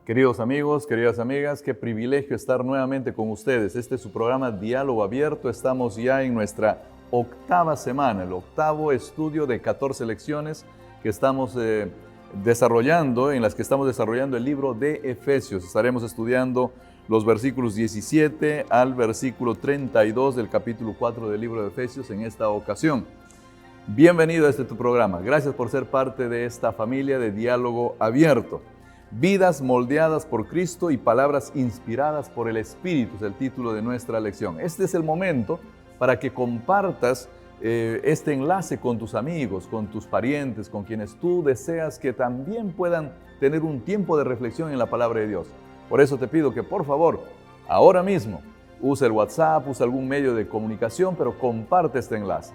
Queridos amigos, queridas amigas, qué privilegio estar nuevamente con ustedes. Este es su programa Diálogo Abierto. Estamos ya en nuestra octava semana, el octavo estudio de 14 lecciones que estamos desarrollando, en las que estamos desarrollando el libro de Efesios. Estaremos estudiando los versículos 17 al versículo 32 del capítulo 4 del libro de Efesios en esta ocasión. Bienvenido a este tu programa. Gracias por ser parte de esta familia de Diálogo Abierto. Vidas moldeadas por Cristo y palabras inspiradas por el Espíritu es el título de nuestra lección. Este es el momento para que compartas este enlace con tus amigos, con tus parientes, con quienes tú deseas que también puedan tener un tiempo de reflexión en la palabra de Dios. Por eso te pido que por favor, ahora mismo, use el WhatsApp, use algún medio de comunicación, pero comparte este enlace.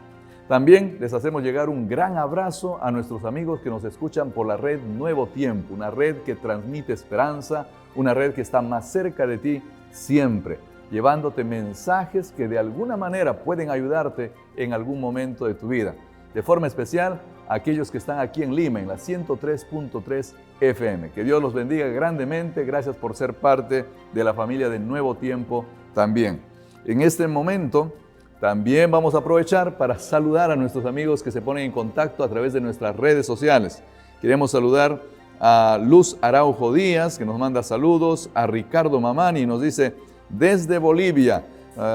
También les hacemos llegar un gran abrazo a nuestros amigos que nos escuchan por la red Nuevo Tiempo, una red que transmite esperanza, una red que está más cerca de ti siempre, llevándote mensajes que de alguna manera pueden ayudarte en algún momento de tu vida. De forma especial, a aquellos que están aquí en Lima, en la 103.3 FM. Que Dios los bendiga grandemente. Gracias por ser parte de la familia de Nuevo Tiempo también. En este momento, también vamos a aprovechar para saludar a nuestros amigos que se ponen en contacto a través de nuestras redes sociales. Queremos saludar a Luz Araujo Díaz, que nos manda saludos, a Ricardo Mamani, nos dice desde Bolivia.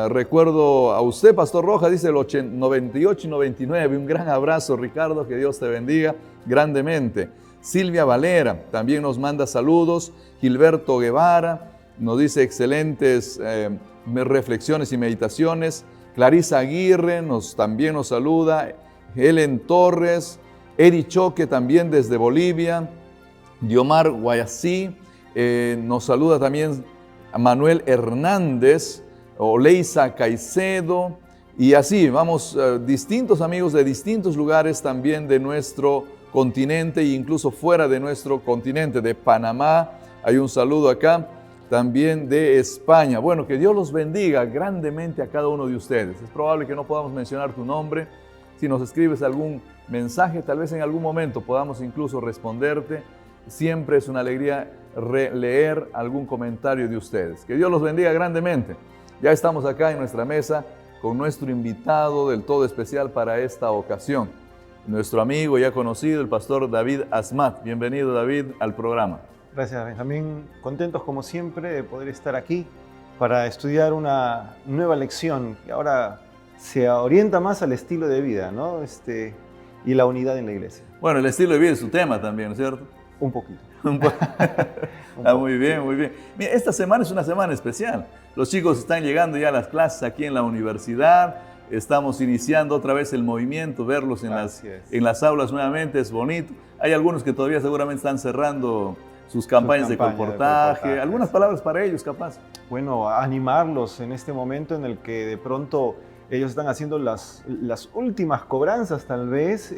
Recuerdo a usted, Pastor Rojas, dice el 98 y 99. Un gran abrazo, Ricardo, que Dios te bendiga grandemente. Silvia Valera también nos manda saludos. Gilberto Guevara nos dice excelentes reflexiones y meditaciones. Clarisa Aguirre también nos saluda, Helen Torres, Eri Choque también desde Bolivia, Diomar Guayasí, nos saluda también a Manuel Hernández, Oleisa Caicedo, y así vamos, distintos amigos de distintos lugares también de nuestro continente e incluso fuera de nuestro continente, de Panamá, hay un saludo acá. También de España. Bueno, que Dios los bendiga grandemente a cada uno de ustedes. Es probable que no podamos mencionar tu nombre. Si nos escribes algún mensaje, tal vez en algún momento podamos incluso responderte. Siempre es una alegría leer algún comentario de ustedes. Que Dios los bendiga grandemente. Ya estamos acá en nuestra mesa con nuestro invitado del todo especial para esta ocasión. Nuestro amigo ya conocido, el pastor David Asmat. Bienvenido, David, al programa. Gracias, Benjamín. Contentos como siempre de poder estar aquí para estudiar una nueva lección que ahora se orienta más al estilo de vida, ¿no? Y la unidad en la iglesia. Bueno, el estilo de vida es su tema también, ¿no es cierto? Un poquito. Muy bien, muy bien. Mira, esta semana es una semana especial. Los chicos están llegando ya a las clases aquí en la universidad. Estamos iniciando otra vez el movimiento, verlos en las aulas nuevamente, es bonito. Hay algunos que todavía seguramente están cerrando sus campañas de colportaje. Algunas palabras para ellos, capaz. Bueno, animarlos en este momento en el que de pronto ellos están haciendo las últimas cobranzas, tal vez.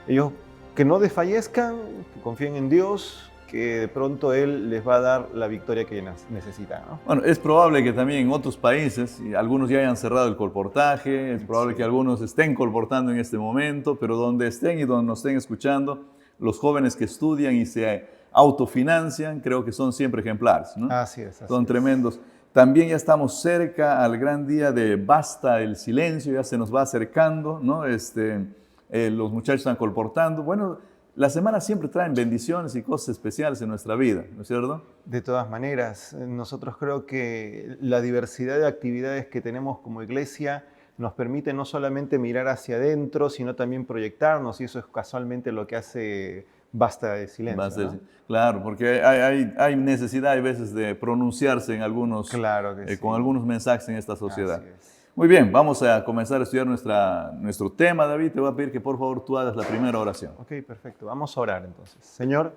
Ellos que no desfallezcan, que confíen en Dios, que de pronto Él les va a dar la victoria que necesitan, ¿no? Bueno, es probable que también en otros países, algunos ya hayan cerrado el colportaje, es probable que algunos estén colportando en este momento, pero donde estén y donde nos estén escuchando, los jóvenes que estudian y se autofinancian, creo que son siempre ejemplares, ¿no? Así es. Son tremendos. También ya estamos cerca al gran día de Basta el Silencio, ya se nos va acercando, ¿no? Los muchachos están colportando. Bueno, las semanas siempre traen bendiciones y cosas especiales en nuestra vida, ¿no es cierto? De todas maneras, nosotros creo que la diversidad de actividades que tenemos como iglesia nos permite no solamente mirar hacia adentro, sino también proyectarnos, y eso es casualmente lo que hace Basta de Silencio, ¿no? Claro, porque hay necesidad a veces de pronunciarse en algunos, claro que sí, con algunos mensajes en esta sociedad. Así es. Muy bien, vamos a comenzar a estudiar nuestro tema, David. Te voy a pedir que por favor tú hagas la primera oración. Ok, perfecto. Vamos a orar entonces. Señor,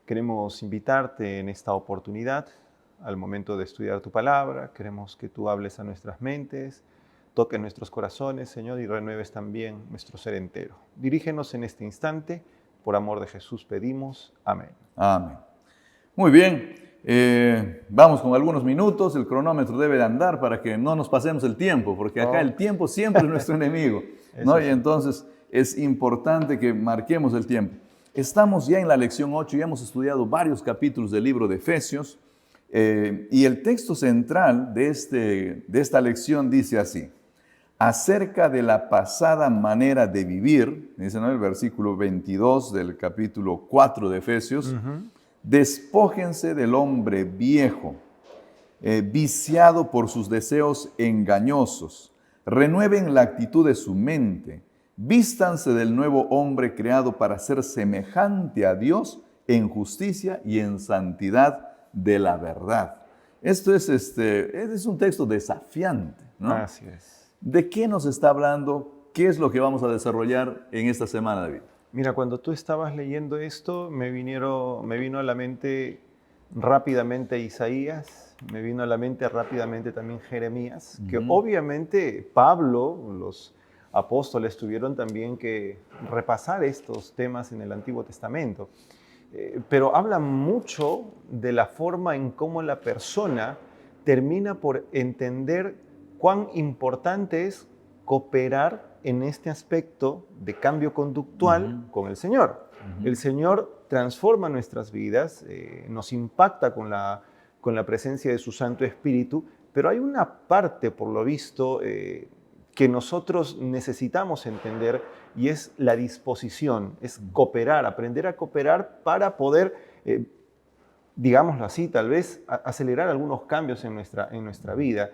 queremos invitarte en esta oportunidad al momento de estudiar tu palabra. Queremos que tú hables a nuestras mentes, toques nuestros corazones, Señor, y renueves también nuestro ser entero. Dirígenos en este instante. Por amor de Jesús pedimos. Amén. Amén. Muy bien. Vamos con algunos minutos. El cronómetro debe de andar para que no nos pasemos el tiempo, porque acá el tiempo siempre es nuestro enemigo, ¿no? Y entonces es importante que marquemos el tiempo. Estamos ya en la lección 8 y hemos estudiado varios capítulos del libro de Efesios. Y el texto central de esta lección dice así: acerca de la pasada manera de vivir, dice, ¿no?, el versículo 22 del capítulo 4 de Efesios, despójense del hombre viejo, viciado por sus deseos engañosos, renueven la actitud de su mente, vístanse del nuevo hombre creado para ser semejante a Dios en justicia y en santidad de la verdad. Esto es un texto desafiante, ¿no? Así es. ¿De qué nos está hablando? ¿Qué es lo que vamos a desarrollar en esta semana, David? Mira, cuando tú estabas leyendo esto, me vino a la mente rápidamente Isaías, me vino a la mente rápidamente también Jeremías, que obviamente Pablo, los apóstoles tuvieron también que repasar estos temas en el Antiguo Testamento. Pero habla mucho de la forma en cómo la persona termina por entender cuán importante es cooperar en este aspecto de cambio conductual con el Señor. El Señor transforma nuestras vidas, nos impacta con la presencia de su Santo Espíritu, pero hay una parte, por lo visto, que nosotros necesitamos entender, y es la disposición, es cooperar, aprender a cooperar para poder, digámoslo así, tal vez acelerar algunos cambios en nuestra vida.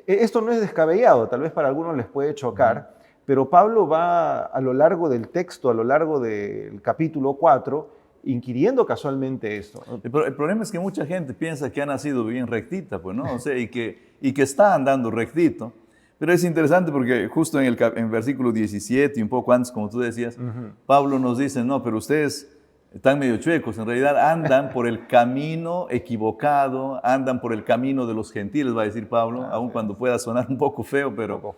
Esto no es descabellado, tal vez para algunos les puede chocar, pero Pablo va a lo largo del texto, a lo largo del capítulo 4, inquiriendo casualmente esto. El problema es que mucha gente piensa que ha nacido bien rectita, pues, ¿no? O sea, y que está andando rectito. Pero es interesante porque justo en versículo 17 y un poco antes, como tú decías, Pablo nos dice, no, pero ustedes están medio chuecos, en realidad andan por el camino equivocado, andan por el camino de los gentiles, va a decir Pablo, aun cuando pueda sonar un poco feo, pero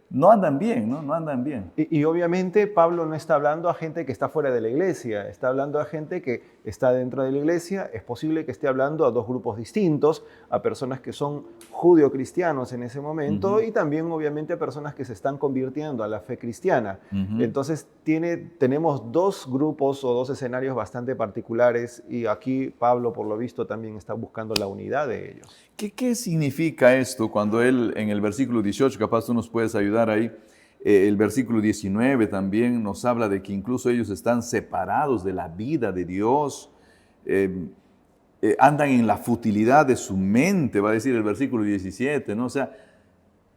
no andan bien, ¿no? No andan bien. Y obviamente Pablo no está hablando a gente que está fuera de la iglesia, está hablando a gente que está dentro de la iglesia. Es posible que esté hablando a dos grupos distintos, a personas que son judio-cristianos en ese momento y también obviamente a personas que se están convirtiendo a la fe cristiana. Entonces tenemos dos grupos o dos escenarios bastante particulares, y aquí Pablo, por lo visto, también está buscando la unidad de ellos. ¿Qué significa esto cuando él en el versículo 18, capaz tú nos puedes ayudar ahí, el versículo 19 también nos habla de que incluso ellos están separados de la vida de Dios, andan en la futilidad de su mente, va a decir el versículo 17, ¿no? O sea,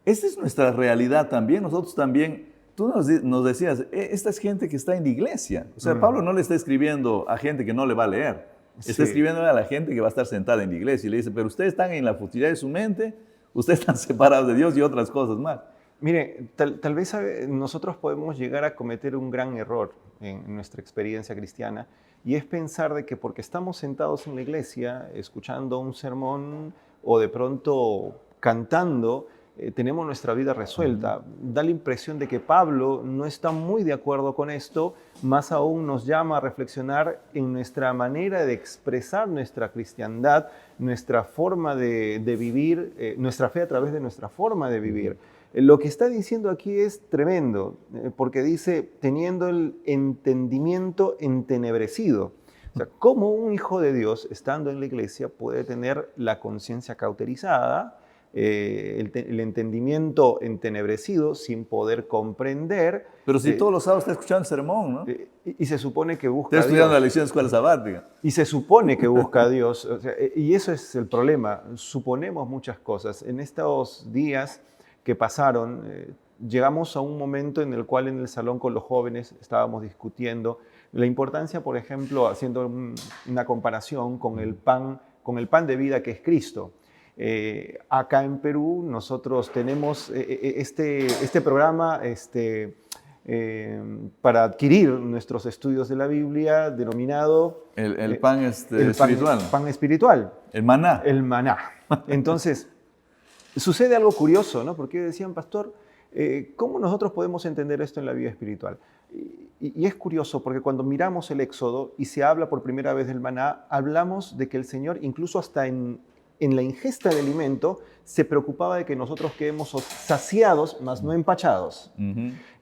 esta es nuestra realidad también, nosotros también. Tú nos decías, esta es gente que está en la iglesia. O sea, Pablo no le está escribiendo a gente que no le va a leer. Está escribiendo a la gente que va a estar sentada en la iglesia y le dice, pero ustedes están en la futilidad de su mente, ustedes están separados de Dios y otras cosas más. Mire, tal vez nosotros podemos llegar a cometer un gran error en nuestra experiencia cristiana, y es pensar de que porque estamos sentados en la iglesia, escuchando un sermón o de pronto cantando, tenemos nuestra vida resuelta. Da la impresión de que Pablo no está muy de acuerdo con esto, más aún nos llama a reflexionar en nuestra manera de expresar nuestra cristiandad, nuestra forma de vivir, nuestra fe a través de nuestra forma de vivir. Lo que está diciendo aquí es tremendo, porque dice, teniendo el entendimiento entenebrecido. O sea, ¿cómo un hijo de Dios, estando en la iglesia, puede tener la conciencia cauterizada, el entendimiento entenebrecido, sin poder comprender? Pero si todos los sábados está escuchando el sermón, ¿no? Y se supone que busca está estudiando a Dios. La lección de escuela sabática. Y se supone que busca a Dios. O sea, y eso es el problema. Suponemos muchas cosas. En estos días que pasaron, llegamos a un momento en el cual en el salón con los jóvenes estábamos discutiendo la importancia, por ejemplo, haciendo una comparación con el pan de vida que es Cristo. Acá en Perú nosotros tenemos este programa para adquirir nuestros estudios de la Biblia, denominado El pan el espiritual. pan espiritual. El maná. El maná. Entonces, sucede algo curioso, ¿no? Porque decían, pastor, ¿cómo nosotros podemos entender esto en la vida espiritual? Y es curioso porque cuando miramos el Éxodo y se habla por primera vez del maná, hablamos de que el Señor, incluso hasta en la ingesta de alimento, se preocupaba de que nosotros quedemos saciados, mas no empachados.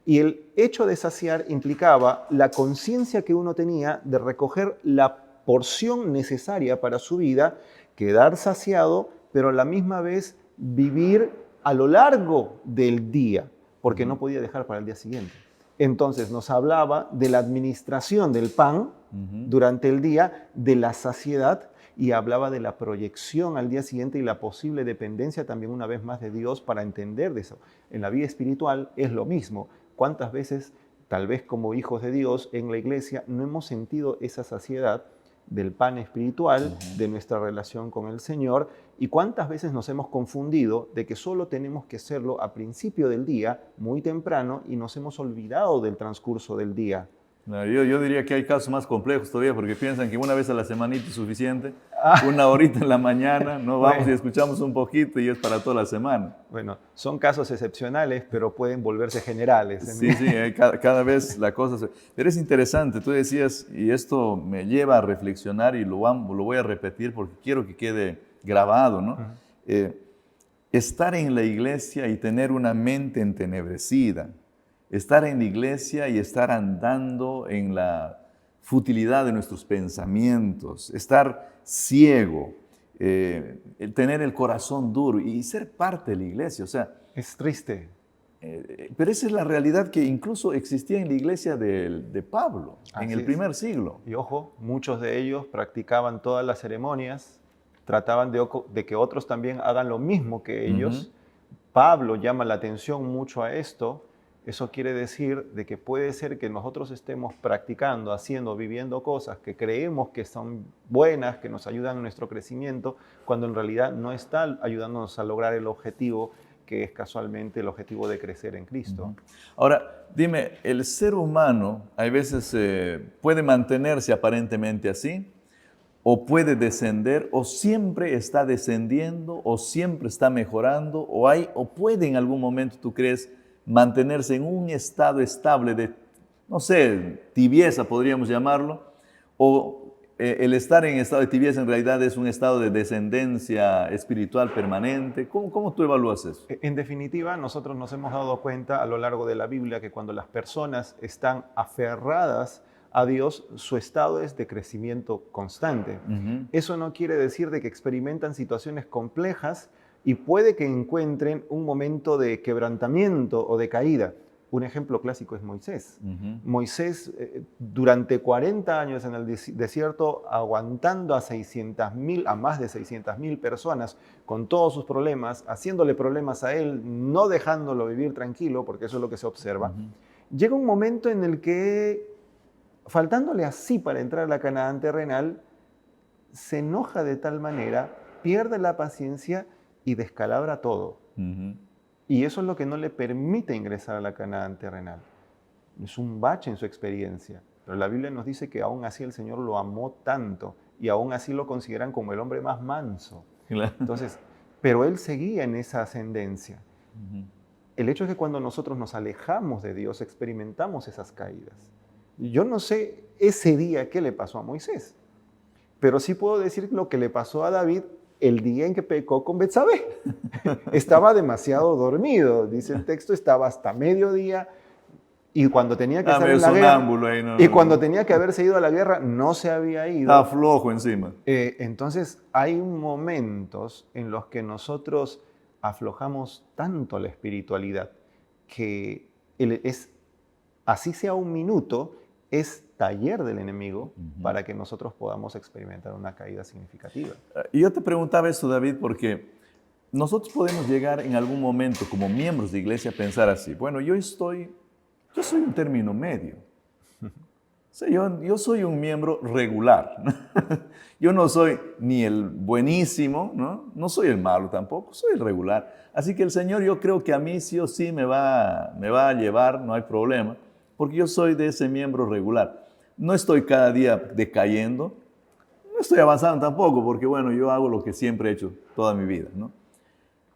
Y el hecho de saciar implicaba la conciencia que uno tenía de recoger la porción necesaria para su vida, quedar saciado, pero a la misma vez vivir a lo largo del día, porque no podía dejar para el día siguiente. Entonces nos hablaba de la administración del pan durante el día, de la saciedad, y hablaba de la proyección al día siguiente y la posible dependencia también una vez más de Dios para entender de eso. En la vida espiritual es lo mismo. ¿Cuántas veces, tal vez como hijos de Dios en la iglesia, no hemos sentido esa saciedad del pan espiritual, de nuestra relación con el Señor? ¿Y cuántas veces nos hemos confundido de que solo tenemos que hacerlo a principio del día, muy temprano, y nos hemos olvidado del transcurso del día? No, yo diría que hay casos más complejos todavía porque piensan que una vez a la semanita es suficiente, una horita en la mañana, no vamos y escuchamos un poquito y es para toda la semana. Bueno, son casos excepcionales, pero pueden volverse generales. Sí, cada vez la cosa... Pero es interesante, tú decías, y esto me lleva a reflexionar y lo voy a repetir porque quiero que quede grabado, ¿no? Estar en la iglesia y tener una mente entenebrecida, estar en la iglesia y estar andando en la futilidad de nuestros pensamientos, estar ciego, tener el corazón duro y ser parte de la iglesia. O sea, es triste. Pero esa es la realidad que incluso existía en la iglesia de Pablo, en el primer siglo. Y ojo, muchos de ellos practicaban todas las ceremonias, trataban de que otros también hagan lo mismo que ellos. Pablo llama la atención mucho a esto. Eso quiere decir de que puede ser que nosotros estemos practicando, haciendo, viviendo cosas que creemos que son buenas, que nos ayudan en nuestro crecimiento, cuando en realidad no está ayudándonos a lograr el objetivo, que es casualmente el objetivo de crecer en Cristo. Ahora, dime, ¿el ser humano a veces puede mantenerse aparentemente así? ¿O puede descender? ¿O siempre está descendiendo? ¿O siempre está mejorando? ¿O puede en algún momento, tú crees, mantenerse en un estado estable de, no sé, tibieza podríamos llamarlo, o el estar en estado de tibieza en realidad es un estado de descendencia espiritual permanente? ¿Cómo tú evalúas eso? En definitiva, nosotros nos hemos dado cuenta a lo largo de la Biblia que cuando las personas están aferradas a Dios, su estado es de crecimiento constante. Eso no quiere decir de que experimentan situaciones complejas y puede que encuentren un momento de quebrantamiento o de caída. Un ejemplo clásico es Moisés. Moisés, durante 40 años en el desierto, aguantando a más de 600,000 personas con todos sus problemas, haciéndole problemas a él, no dejándolo vivir tranquilo, porque eso es lo que se observa. Llega un momento en el que, faltándole así para entrar a la Canaán terrenal, se enoja de tal manera, pierde la paciencia y descalabra todo. Y eso es lo que no le permite ingresar a la Canaán terrenal. Es un bache en su experiencia. Pero la Biblia nos dice que aún así el Señor lo amó tanto y aún así lo consideran como el hombre más manso. Claro. Entonces, pero él seguía en esa ascendencia. El hecho es que cuando nosotros nos alejamos de Dios, experimentamos esas caídas. Yo no sé ese día qué le pasó a Moisés, pero sí puedo decir lo que le pasó a David el día en que pecó con Betsabé. Estaba demasiado dormido, dice el texto, estaba hasta mediodía y cuando tenía que estar en la guerra, cuando tenía que haberse ido a la guerra, no se había ido. Estaba flojo encima. Entonces hay momentos en los que nosotros aflojamos tanto la espiritualidad que así sea un minuto, es taller del enemigo para que nosotros podamos experimentar una caída significativa. Y yo te preguntaba esto, David, porque nosotros podemos llegar en algún momento como miembros de iglesia a pensar así, bueno, yo soy un término medio. O sea, yo soy un miembro regular. Yo no soy ni el buenísimo, no soy el malo tampoco, soy el regular. Así que el Señor, yo creo que a mí sí o sí me va a llevar, no hay problema. porque yo soy de ese miembro regular. No estoy cada día decayendo, no estoy avanzando tampoco, porque bueno, yo hago lo que siempre he hecho toda mi vida, ¿no?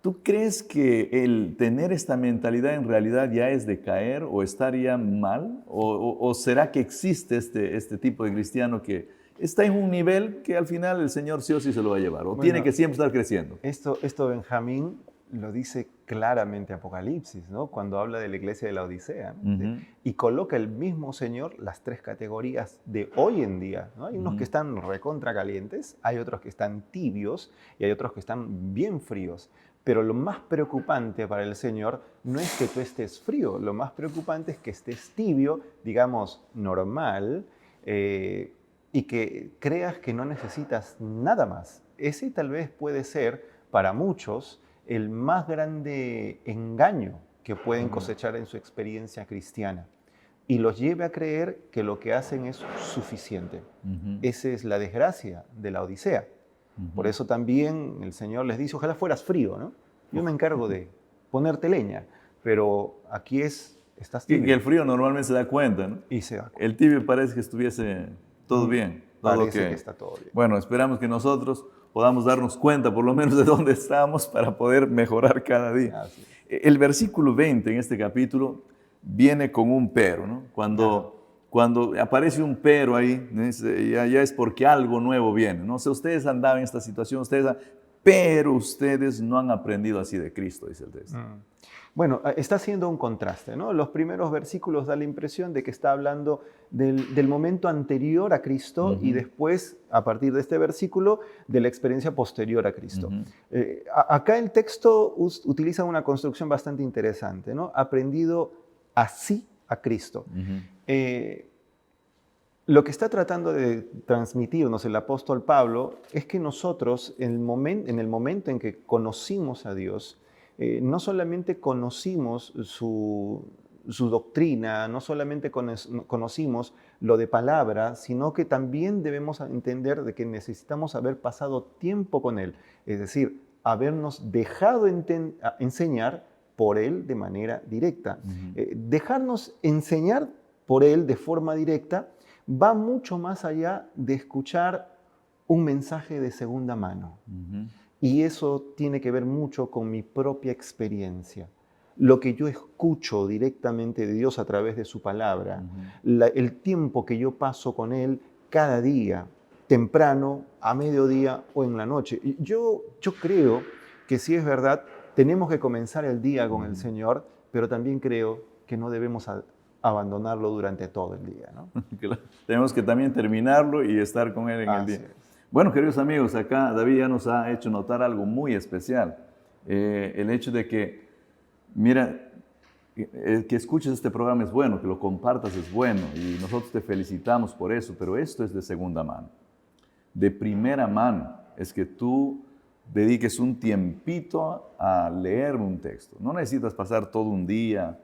¿Tú crees que el tener esta mentalidad en realidad ya es decaer o estaría mal? ¿O será que existe este tipo de cristiano que está en un nivel que al final el Señor sí o sí se lo va a llevar? ¿O tiene que siempre estar creciendo? Esto Benjamín lo dice claramente Apocalipsis, ¿no? Cuando habla de la iglesia de la Odisea, ¿no? Y coloca el mismo Señor las tres categorías de hoy en día, ¿no? Hay unos que están recontra calientes, hay otros que están tibios y hay otros que están bien fríos. Pero lo más preocupante para el Señor no es que tú estés frío, lo más preocupante es que estés tibio, digamos, normal, y que creas que no necesitas nada más. Ese tal vez puede ser, para muchos, el más grande engaño que pueden cosechar en su experiencia cristiana y los lleve a creer que lo que hacen es suficiente. Esa es la desgracia de la Odisea. Por eso también el Señor les dice, ojalá fueras frío, ¿no? Yo me encargo de ponerte leña, pero aquí estás tibio. Que el frío normalmente se da cuenta, ¿no? Y se da cuenta. El tibio parece que estuviese todo bien. Parece que está todo bien. Bueno, esperamos que nosotros podamos darnos cuenta por lo menos de dónde estamos para poder mejorar cada día. El versículo 20 en este capítulo viene con un pero, ¿no? Cuando aparece un pero ahí, ya es porque algo nuevo viene. No sé, ustedes andaban en esta situación, pero ustedes no han aprendido así de Cristo, dice el texto. Bueno, está haciendo un contraste, ¿no? Los primeros versículos dan la impresión de que está hablando del momento anterior a Cristo y después, a partir de este versículo, de la experiencia posterior a Cristo. Acá el texto utiliza una construcción bastante interesante, ¿no? Aprendido así a Cristo. Lo que está tratando de transmitirnos el apóstol Pablo es que nosotros, en el momento en que conocimos a Dios, no solamente conocimos su doctrina, no solamente conocimos lo de palabra, sino que también debemos entender de que necesitamos haber pasado tiempo con Él, es decir, habernos dejado enseñar por Él de manera directa. Dejarnos enseñar por Él de forma directa va mucho más allá de escuchar un mensaje de segunda mano. Y eso tiene que ver mucho con mi propia experiencia. Lo que yo escucho directamente de Dios a través de su palabra, el tiempo que yo paso con Él cada día, temprano, a mediodía o en la noche. Yo creo que sí es verdad, tenemos que comenzar el día con el Señor, pero también creo que no debemos abandonarlo durante todo el día, ¿no? Tenemos que también terminarlo y estar con Él en el día. Bueno, queridos amigos, acá David ya nos ha hecho notar algo muy especial. El hecho de que, mira, que escuches este programa es bueno, que lo compartas es bueno y nosotros te felicitamos por eso, pero esto es de segunda mano. De primera mano es que tú dediques un tiempito a leer un texto. No necesitas pasar todo un día,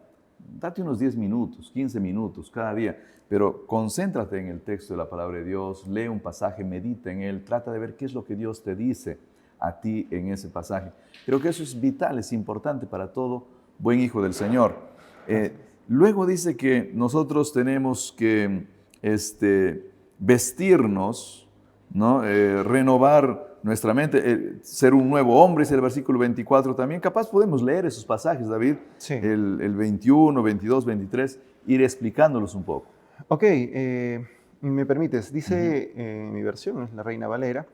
date unos 10 minutos, 15 minutos cada día, pero concéntrate en el texto de la palabra de Dios, lee un pasaje, medita en él, trata de ver qué es lo que Dios te dice a ti en ese pasaje. Creo que eso es vital, es importante para todo buen hijo del Señor. Luego dice que nosotros tenemos que vestirnos, ¿no? Renovar nuestra mente, ser un nuevo hombre, es el versículo 24 también. Capaz podemos leer esos pasajes, David, sí. el 21, 22, 23, ir explicándolos un poco. Ok, me permites, dice en mi versión, es la Reina Valera,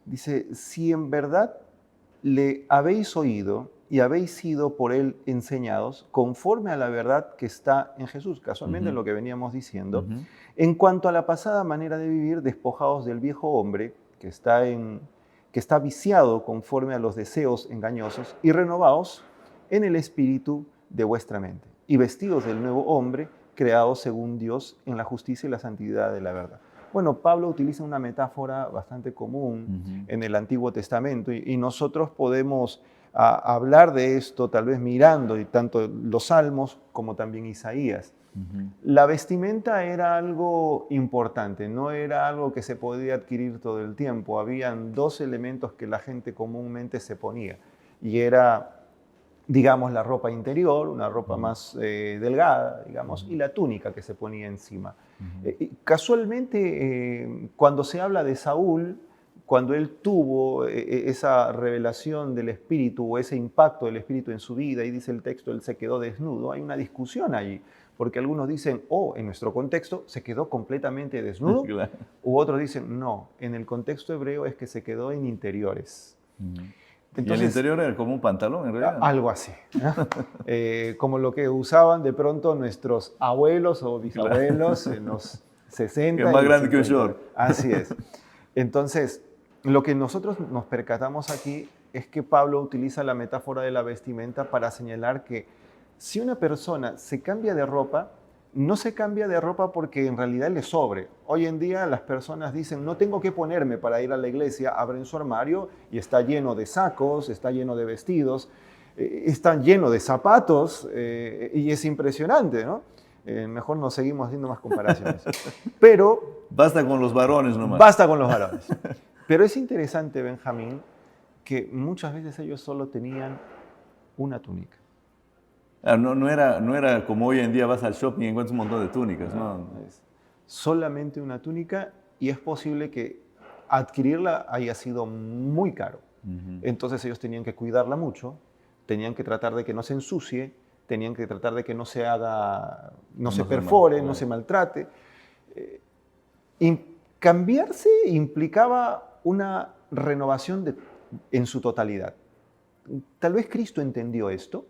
dice, si en verdad le habéis oído y habéis sido por él enseñados conforme a la verdad que está en Jesús, casualmente lo que veníamos diciendo, en cuanto a la pasada manera de vivir, despojados del viejo hombre que está viciado conforme a los deseos engañosos y renovados en el espíritu de vuestra mente y vestidos del nuevo hombre creado según Dios en la justicia y la santidad de la verdad. Bueno, Pablo utiliza una metáfora bastante común en el Antiguo Testamento y nosotros podemos hablar de esto tal vez mirando tanto los Salmos como también Isaías. La vestimenta era algo importante, no era algo que se podía adquirir todo el tiempo. Habían dos elementos que la gente comúnmente se ponía y era digamos, la ropa interior, una ropa más delgada, digamos, y la túnica que se ponía encima. Casualmente, cuando se habla de Saúl, cuando él tuvo esa revelación del Espíritu o ese impacto del Espíritu en su vida, y dice el texto, él se quedó desnudo, hay una discusión allí, porque algunos dicen, en nuestro contexto se quedó completamente desnudo, Claro. u otros dicen, no, en el contexto hebreo es que se quedó en interiores. Y el interior era como un pantalón, en realidad, ¿no? Algo así, ¿no? Como lo que usaban de pronto nuestros abuelos o bisabuelos en los 60. Que es más grande 50. que un short. Así es. Entonces, lo que nosotros nos percatamos aquí es que Pablo utiliza la metáfora de la vestimenta para señalar que si una persona se cambia de ropa, no se cambia de ropa porque en realidad le sobre. Hoy en día las personas dicen, no tengo que ponerme para ir a la iglesia, abren su armario y está lleno de sacos, está lleno de vestidos, está lleno de zapatos y es impresionante, ¿no? Mejor no seguimos haciendo más comparaciones. Pero... Basta con los varones nomás. Basta con los varones. Pero es interesante, Benjamín, que muchas veces ellos solo tenían una túnica. No era como hoy en día vas al shopping y encuentras un montón de túnicas, ¿no? Es solamente una túnica y es posible que adquirirla haya sido muy caro. Entonces ellos tenían que cuidarla mucho, tenían que tratar de que no se ensucie, tenían que tratar de que no se haga, no se perfore, no se maltrate. Cambiarse implicaba una renovación en su totalidad. Tal vez Cristo entendió esto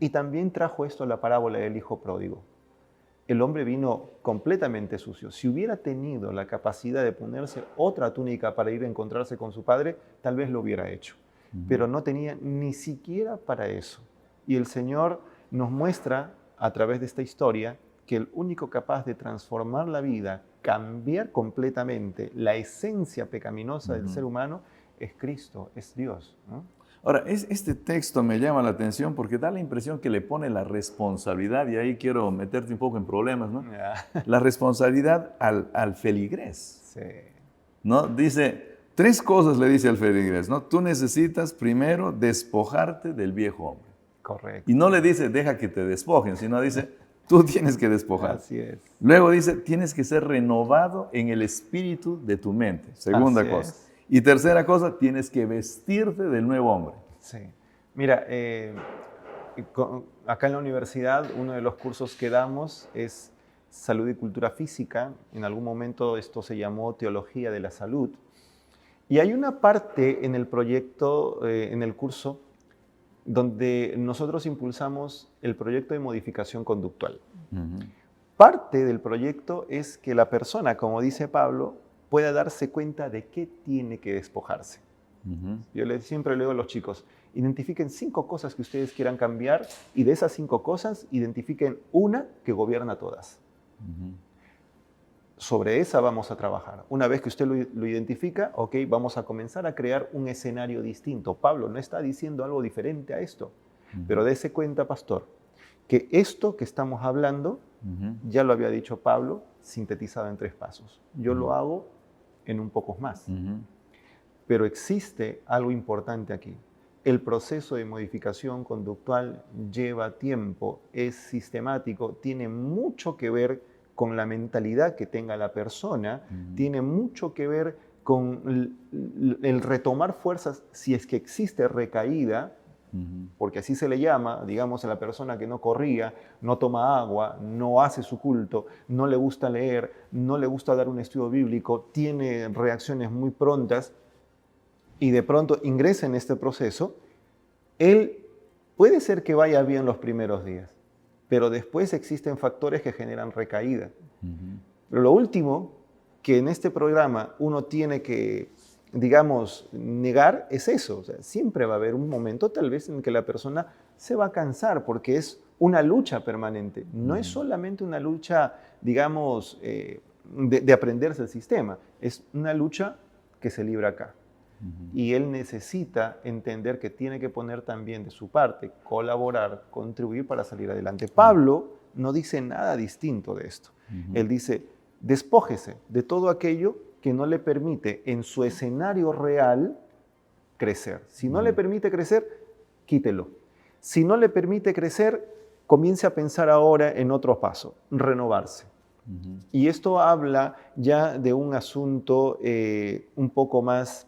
y también trajo esto a la parábola del hijo pródigo. El hombre vino completamente sucio. Si hubiera tenido la capacidad de ponerse otra túnica para ir a encontrarse con su padre, tal vez lo hubiera hecho. Pero no tenía ni siquiera para eso. Y el Señor nos muestra a través de esta historia que el único capaz de transformar la vida, cambiar completamente la esencia pecaminosa del ser humano, es Cristo, es Dios, ¿no? Ahora, este texto me llama la atención porque da la impresión que le pone la responsabilidad, y ahí quiero meterte un poco en problemas, ¿no? La responsabilidad al feligrés. Sí. ¿No? Dice, 3 cosas le dice al feligrés, ¿no? Tú necesitas primero despojarte del viejo hombre. Correcto. Y no le dice, deja que te despojen, sino dice, tú tienes que despojar. Así es. Luego dice, tienes que ser renovado en el espíritu de tu mente. Segunda cosa. Y tercera cosa, tienes que vestirte del nuevo hombre. Sí. Mira, acá en la universidad uno de los cursos que damos es Salud y Cultura Física. En algún momento esto se llamó Teología de la Salud. Y hay una parte en el proyecto, en el curso, donde nosotros impulsamos el proyecto de modificación conductual. Parte del proyecto es que la persona, como dice Pablo, pueda darse cuenta de qué tiene que despojarse. Yo siempre le digo a los chicos, identifiquen 5 cosas que ustedes quieran cambiar y de esas 5 cosas identifiquen una que gobierna todas. Sobre esa vamos a trabajar. Una vez que usted lo identifica, ok, vamos a comenzar a crear un escenario distinto. Pablo no está diciendo algo diferente a esto, pero dése cuenta, pastor, que esto que estamos hablando, ya lo había dicho Pablo, sintetizado en 3 pasos. Yo lo hago en un poco más. Pero existe algo importante aquí. El proceso de modificación conductual lleva tiempo, es sistemático, tiene mucho que ver con la mentalidad que tenga la persona, tiene mucho que ver con el retomar fuerzas si es que existe recaída, porque así se le llama, digamos, a la persona que no corría, no toma agua, no hace su culto, no le gusta leer, no le gusta dar un estudio bíblico, tiene reacciones muy prontas y de pronto ingresa en este proceso. Él puede ser que vaya bien los primeros días, pero después existen factores que generan recaída. Pero lo último que en este programa uno tiene que, digamos, negar es eso. O sea, siempre va a haber un momento tal vez en que la persona se va a cansar porque es una lucha permanente. No es solamente una lucha, digamos, de aprenderse el sistema. Es una lucha que se libra acá. Y él necesita entender que tiene que poner también de su parte, colaborar, contribuir para salir adelante. Pablo no dice nada distinto de esto. Él dice, despójese de todo aquello que no le permite en su escenario real crecer. Si no le permite crecer, quítelo. Si no le permite crecer, comience a pensar ahora en otro paso, renovarse. Y esto habla ya de un asunto un poco más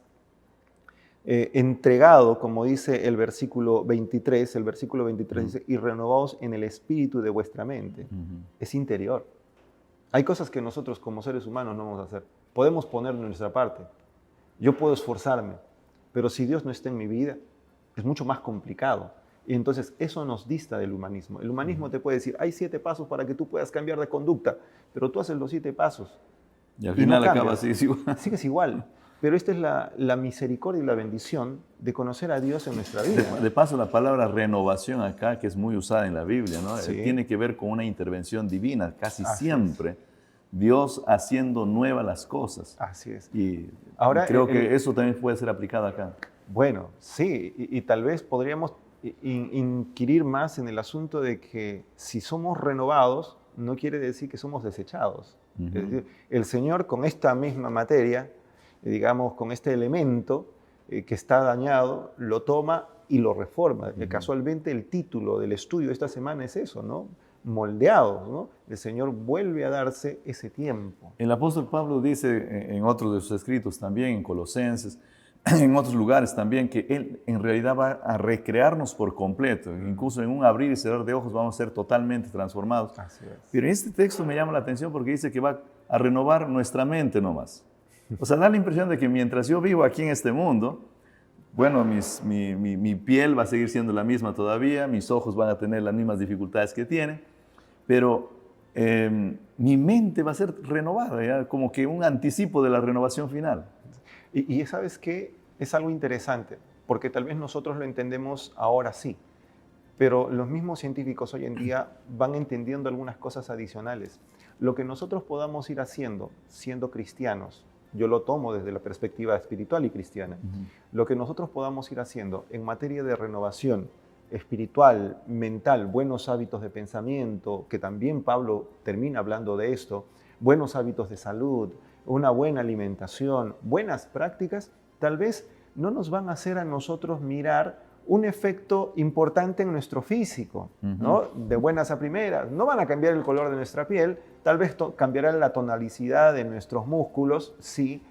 entregado, como dice el versículo 23. El versículo 23 dice, y renovaos en el espíritu de vuestra mente. Es interior. Hay cosas que nosotros como seres humanos no vamos a hacer. Podemos poner nuestra parte. Yo puedo esforzarme, pero si Dios no está en mi vida, es mucho más complicado. Y entonces eso nos dista del humanismo. El humanismo te puede decir, hay 7 pasos para que tú puedas cambiar de conducta, pero tú haces los 7 pasos. Y al final no acabas sigues igual. Sigues igual. Pero esta es la misericordia y la bendición de conocer a Dios en nuestra vida. De paso, la palabra renovación acá, que es muy usada en la Biblia, ¿no? Sí. Tiene que ver con una intervención divina, casi Así siempre. es. Dios haciendo nuevas las cosas. Así es. Y ahora, creo que eso también puede ser aplicado acá. Bueno, sí, y tal vez podríamos inquirir más en el asunto de que si somos renovados, no quiere decir que somos desechados. Es decir, el Señor con esta misma materia, digamos, con este elemento que está dañado, lo toma y lo reforma. Casualmente el título del estudio de esta semana es eso, ¿no? Moldeados, ¿no? El Señor vuelve a darse ese tiempo. El apóstol Pablo dice en otros de sus escritos también, en Colosenses, en otros lugares también, que Él en realidad va a recrearnos por completo. Incluso en un abrir y cerrar de ojos vamos a ser totalmente transformados. Así es. Pero este texto me llama la atención porque dice que va a renovar nuestra mente nomás. O sea, da la impresión de que mientras yo vivo aquí en este mundo, bueno, mi piel va a seguir siendo la misma todavía, mis ojos van a tener las mismas dificultades que tienen, pero mi mente va a ser renovada, ¿ya? Como que un anticipo de la renovación final. Y ¿sabes qué? Es algo interesante, porque tal vez nosotros lo entendemos ahora sí, pero los mismos científicos hoy en día van entendiendo algunas cosas adicionales. Lo que nosotros podamos ir haciendo, siendo cristianos, yo lo tomo desde la perspectiva espiritual y cristiana, lo que nosotros podamos ir haciendo en materia de renovación espiritual, mental, buenos hábitos de pensamiento, que también Pablo termina hablando de esto, buenos hábitos de salud, una buena alimentación, buenas prácticas, tal vez no nos van a hacer a nosotros mirar un efecto importante en nuestro físico, ¿no? De buenas a primeras. No van a cambiar el color de nuestra piel, tal vez cambiarán la tonalidad de nuestros músculos, sí,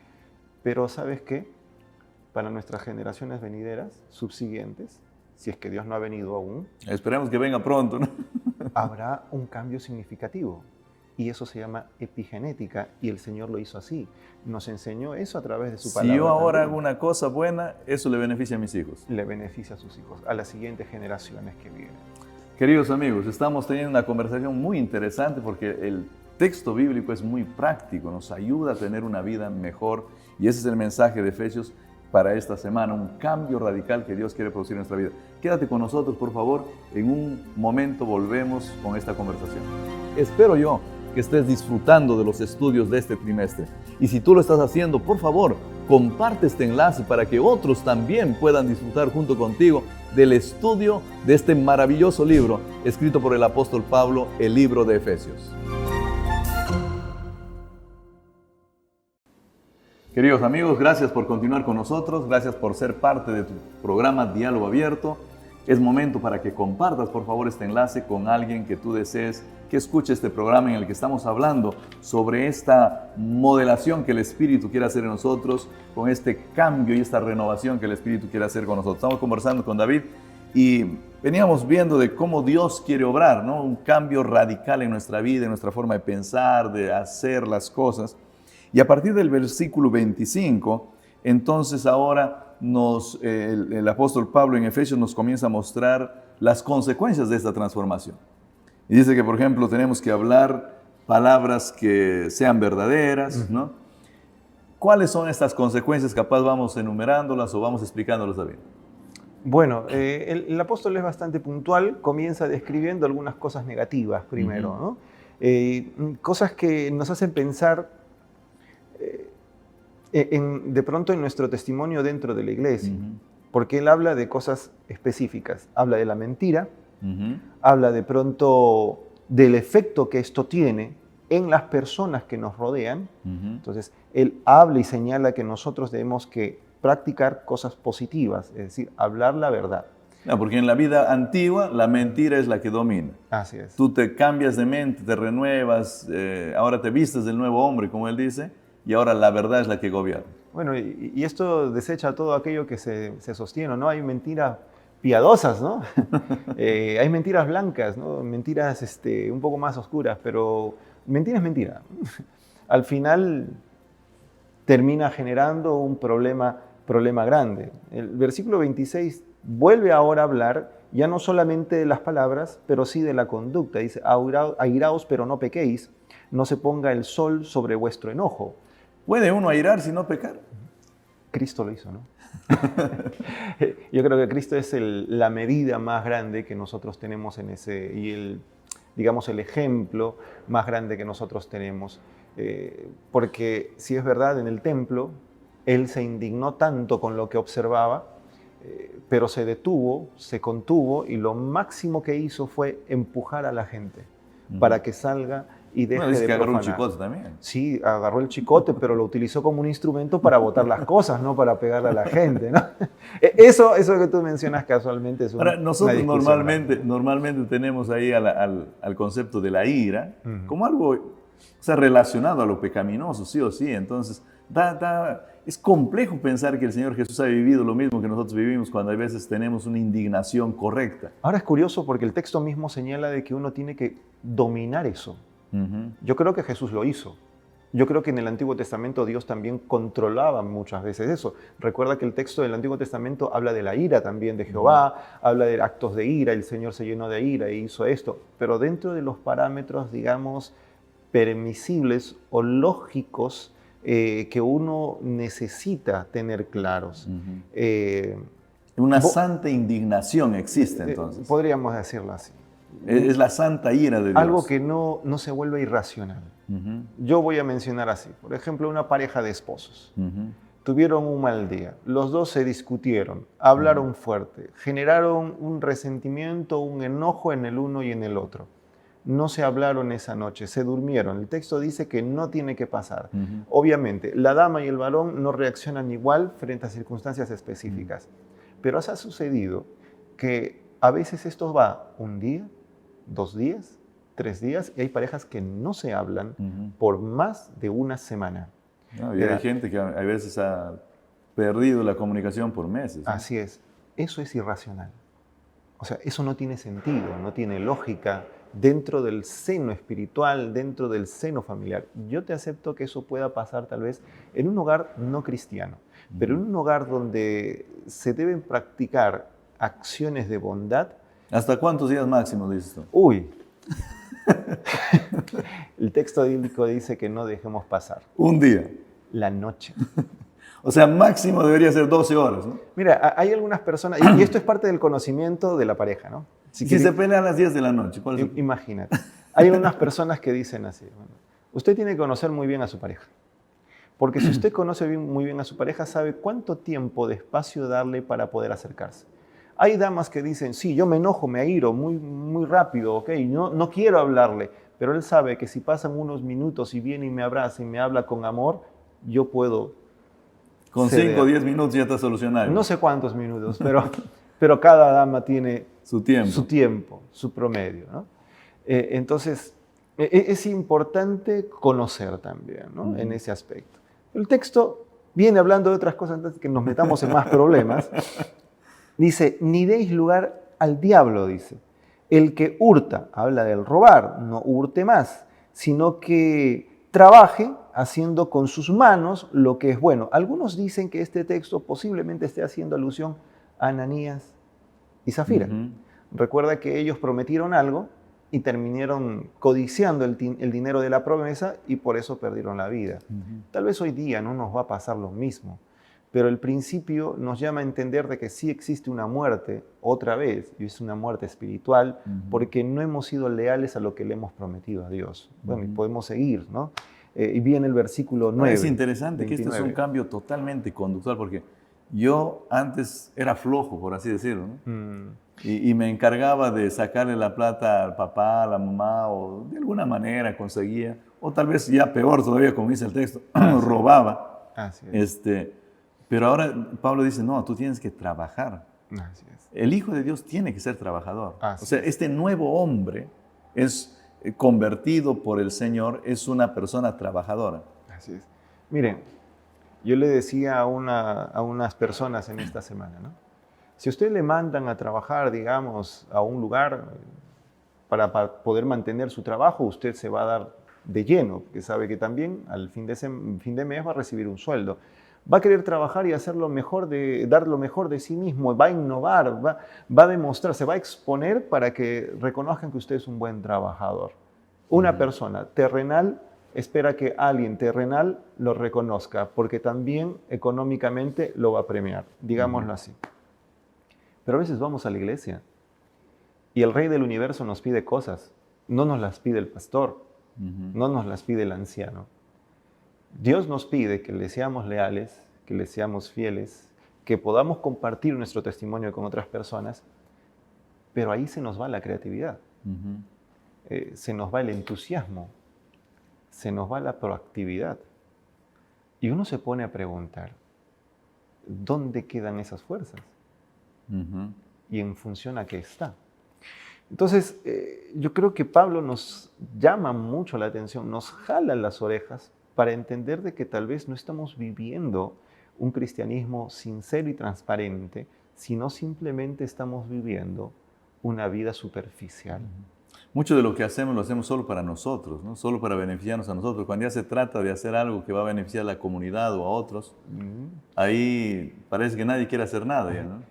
pero ¿sabes qué? Para nuestras generaciones venideras, subsiguientes, si es que Dios no ha venido aún, esperemos que venga pronto, ¿no? Habrá un cambio significativo. Y eso se llama epigenética, y el Señor lo hizo así. Nos enseñó eso a través de su palabra. Si yo ahora también. hago una cosa buena, eso le beneficia a mis hijos. Le beneficia a sus hijos, a las siguientes generaciones que vienen. Queridos amigos, estamos teniendo una conversación muy interesante porque el texto bíblico es muy práctico, nos ayuda a tener una vida mejor, y ese es el mensaje de Efesios para esta semana, un cambio radical que Dios quiere producir en nuestra vida. Quédate con nosotros, por favor. En un momento volvemos con esta conversación. Espero yo que estés disfrutando de los estudios de este trimestre. Y si tú lo estás haciendo, por favor, comparte este enlace para que otros también puedan disfrutar junto contigo del estudio de este maravilloso libro escrito por el apóstol Pablo, el libro de Efesios. Queridos amigos, gracias por continuar con nosotros, gracias por ser parte de tu programa Diálogo Abierto. Es momento para que compartas, por favor, este enlace con alguien que tú desees que escuche este programa en el que estamos hablando sobre esta modelación que el Espíritu quiere hacer en nosotros, con este cambio y esta renovación que el Espíritu quiere hacer con nosotros. Estamos conversando con David y veníamos viendo de cómo Dios quiere obrar, ¿no? Un cambio radical en nuestra vida, en nuestra forma de pensar, de hacer las cosas. Y a partir del versículo 25, entonces ahora el apóstol Pablo en Efesios nos comienza a mostrar las consecuencias de esta transformación. Y dice que, por ejemplo, tenemos que hablar palabras que sean verdaderas, ¿no? ¿Cuáles son estas consecuencias? Capaz vamos enumerándolas o vamos explicándolas también. Bueno, el apóstol es bastante puntual, comienza describiendo algunas cosas negativas primero, ¿no? Cosas que nos hacen pensar de pronto en nuestro testimonio dentro de la iglesia, porque él habla de cosas específicas, habla de la mentira, habla de pronto del efecto que esto tiene en las personas que nos rodean. Entonces, él habla y señala que nosotros debemos que practicar cosas positivas, es decir, hablar la verdad. No, porque en la vida antigua la mentira es la que domina. Así es. Tú te cambias de mente, te renuevas, ahora te vistes del nuevo hombre, como él dice, y ahora la verdad es la que gobierna. Bueno, y esto desecha todo aquello que se sostiene, ¿no? Hay mentiras piadosas, ¿no? Hay mentiras blancas, ¿no? Mentiras un poco más oscuras, pero mentira es mentira. Al final termina generando un problema grande. El versículo 26 vuelve ahora a hablar ya no solamente de las palabras, pero sí de la conducta. Dice, airaos pero no pequéis, no se ponga el sol sobre vuestro enojo. ¿Puede uno airarse y no pecar? Cristo lo hizo, ¿no? Yo creo que Cristo es la medida más grande que nosotros tenemos en ese, y digamos, el ejemplo más grande que nosotros tenemos. Porque si es verdad, en el templo, Él se indignó tanto con lo que observaba, pero se detuvo, se contuvo, y lo máximo que hizo fue empujar a la gente para que salga y deje dice de que agarró un profanar. chicote también. Sí, agarró el chicote, pero lo utilizó como un instrumento para botar las cosas, no para pegarle a la gente, ¿no? Eso que tú mencionas casualmente es Ahora, nosotros una discusión normalmente tenemos ahí al concepto de la ira como algo, o sea, relacionado a lo pecaminoso, sí o sí. Entonces, es complejo pensar que el Señor Jesús ha vivido lo mismo que nosotros vivimos cuando a veces tenemos una indignación correcta. Ahora es curioso porque el texto mismo señala de que uno tiene que dominar eso. Yo creo que Jesús lo hizo. Yo creo que en el Antiguo Testamento Dios también controlaba muchas veces eso. Recuerda que el texto del Antiguo Testamento habla de la ira también de Jehová, habla de actos de ira, el Señor se llenó de ira e hizo esto. Pero dentro de los parámetros, digamos, permisibles o lógicos que uno necesita tener claros. Una santa indignación existe entonces. Podríamos decirlo así. Es la santa ira de Dios. Algo que no se vuelve irracional. Yo voy a mencionar así, por ejemplo, una pareja de esposos. Tuvieron un mal día, los dos se discutieron, hablaron fuerte, generaron un resentimiento, un enojo en el uno y en el otro. No se hablaron esa noche, se durmieron. El texto dice que no tiene que pasar. Obviamente, la dama y el varón no reaccionan igual frente a circunstancias específicas. Pero ha sucedido que a veces esto va un día, 2 días, 3 días, y hay parejas que no se hablan por más de una semana. No, y hay gente que a veces ha perdido la comunicación por meses, ¿no? Así es. Eso es irracional. O sea, eso no tiene sentido, no tiene lógica dentro del seno espiritual, dentro del seno familiar. Yo te acepto que eso pueda pasar tal vez en un hogar no cristiano, pero en un hogar donde se deben practicar acciones de bondad. ¿Hasta cuántos días máximo dices tú? Uy. El texto bíblico dice que no dejemos pasar. Un día. La noche. O sea, máximo debería ser 12 horas, ¿no? Mira, hay algunas personas, y esto es parte del conocimiento de la pareja, ¿no? Si se pelean a las 10 de la noche, ¿cuál es el... Imagínate. Hay algunas personas que dicen así, bueno, usted tiene que conocer muy bien a su pareja. Porque si usted conoce muy bien a su pareja, sabe cuánto tiempo de espacio darle para poder acercarse. Hay damas que dicen, sí, yo me enojo, me airo muy rápido, ok, no quiero hablarle, pero él sabe que si pasan unos minutos y viene y me abraza y me habla con amor, yo puedo con ceder. 5 o 10 minutos ya está solucionado. No sé cuántos minutos, pero cada dama tiene su tiempo, su promedio, ¿no? Entonces, es importante conocer también, ¿no? En ese aspecto. El texto viene hablando de otras cosas antes de que nos metamos en más problemas. Dice, ni deis lugar al diablo, dice. El que hurta, habla del robar, no hurte más, sino que trabaje haciendo con sus manos lo que es bueno. Algunos dicen que este texto posiblemente esté haciendo alusión a Ananías y Zafira. Recuerda que ellos prometieron algo y terminaron codiciando el dinero de la promesa y por eso perdieron la vida. Tal vez hoy día no nos va a pasar lo mismo, pero el principio nos llama a entender de que sí existe una muerte otra vez, y es una muerte espiritual, porque no hemos sido leales a lo que le hemos prometido a Dios. Bueno, y podemos seguir, ¿no? Y viene el versículo 9. Es interesante 29. Que este es un cambio totalmente conductual, porque yo antes era flojo, por así decirlo, ¿no? Y me encargaba de sacarle la plata al papá, a la mamá, o de alguna manera conseguía, o tal vez ya peor todavía, como dice el texto, robaba. Así es. Pero ahora Pablo dice, no, tú tienes que trabajar. Así es. El Hijo de Dios tiene que ser trabajador. Así o sea, es. este nuevo hombre es convertido por el Señor, es una persona trabajadora. Así es. Miren, yo le decía a unas personas en esta semana, ¿no? Si usted le mandan a trabajar, digamos, a un lugar para poder mantener su trabajo, usted se va a dar de lleno, porque sabe que también al fin de mes va a recibir un sueldo. Va a querer trabajar y hacer dar lo mejor de sí mismo, va a innovar, va a demostrar, se va a exponer para que reconozcan que usted es un buen trabajador. Una persona terrenal espera que alguien terrenal lo reconozca, porque también económicamente lo va a premiar, digámoslo así. Pero a veces vamos a la iglesia y el Rey del Universo nos pide cosas, no nos las pide el pastor, no nos las pide el anciano. Dios nos pide que le seamos leales, que le seamos fieles, que podamos compartir nuestro testimonio con otras personas, pero ahí se nos va la creatividad, se nos va el entusiasmo, se nos va la proactividad. Y uno se pone a preguntar, ¿dónde quedan esas fuerzas? ¿Y en función a qué está? Entonces, yo creo que Pablo nos llama mucho la atención, nos jala las orejas para entender de que tal vez no estamos viviendo un cristianismo sincero y transparente, sino simplemente estamos viviendo una vida superficial. Mucho de lo que hacemos lo hacemos solo para nosotros, ¿no? Solo para beneficiarnos a nosotros. Cuando ya se trata de hacer algo que va a beneficiar a la comunidad o a otros, ahí parece que nadie quiere hacer nada. ¿Ya, no?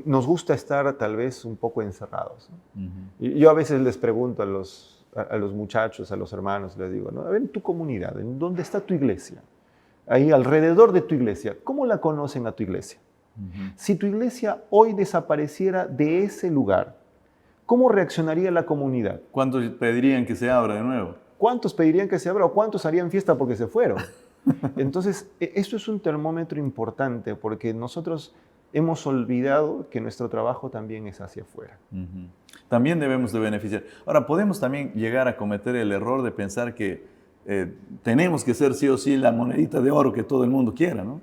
Nos gusta estar tal vez un poco encerrados, ¿no? Y yo a veces les pregunto a los muchachos, a los hermanos, les digo, ¿no? A ver, en tu comunidad, ¿en dónde está tu iglesia? Ahí alrededor de tu iglesia, ¿cómo la conocen a tu iglesia? Si tu iglesia hoy desapareciera de ese lugar, ¿cómo reaccionaría la comunidad? ¿Cuántos pedirían que se abra de nuevo? ¿Cuántos pedirían que se abra o cuántos harían fiesta porque se fueron? Entonces, esto es un termómetro importante porque nosotros hemos olvidado que nuestro trabajo también es hacia afuera. También debemos de beneficiar. Ahora, podemos también llegar a cometer el error de pensar que tenemos que ser sí o sí la monedita de oro que todo el mundo quiera, ¿no?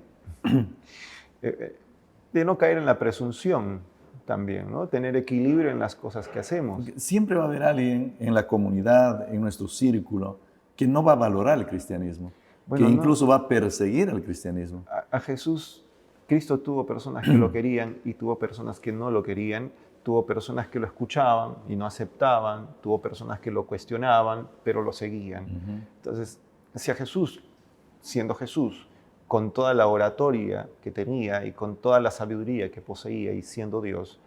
De no caer en la presunción también, ¿no? Tener equilibrio en las cosas que hacemos. Siempre va a haber alguien en la comunidad, en nuestro círculo, que no va a valorar el cristianismo, bueno, que incluso va a perseguir al cristianismo. A Jesús, Cristo tuvo personas que lo querían y tuvo personas que no lo querían, tuvo personas que lo escuchaban y no aceptaban, tuvo personas que lo cuestionaban, pero lo seguían. Entonces, si a Jesús, siendo Jesús, con toda la oratoria que tenía y con toda la sabiduría que poseía y siendo Dios,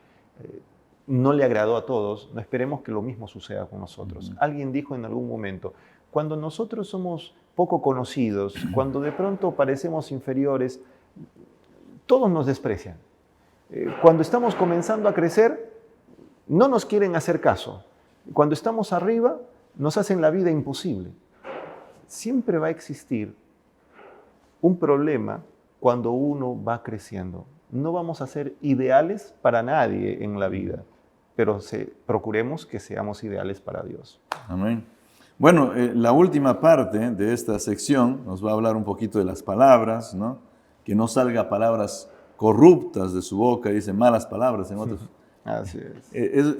no le agradó a todos, no esperemos que lo mismo suceda con nosotros. Alguien dijo en algún momento, cuando nosotros somos poco conocidos, cuando de pronto parecemos inferiores, todos nos desprecian. Cuando estamos comenzando a crecer, no nos quieren hacer caso. Cuando estamos arriba, nos hacen la vida imposible. Siempre va a existir un problema cuando uno va creciendo. No vamos a ser ideales para nadie en la vida, pero procuremos que seamos ideales para Dios. Amén. Bueno, la última parte de esta sección nos va a hablar un poquito de las palabras, ¿no? Que no salga palabras corruptas de su boca, dice malas palabras en otros. Así es.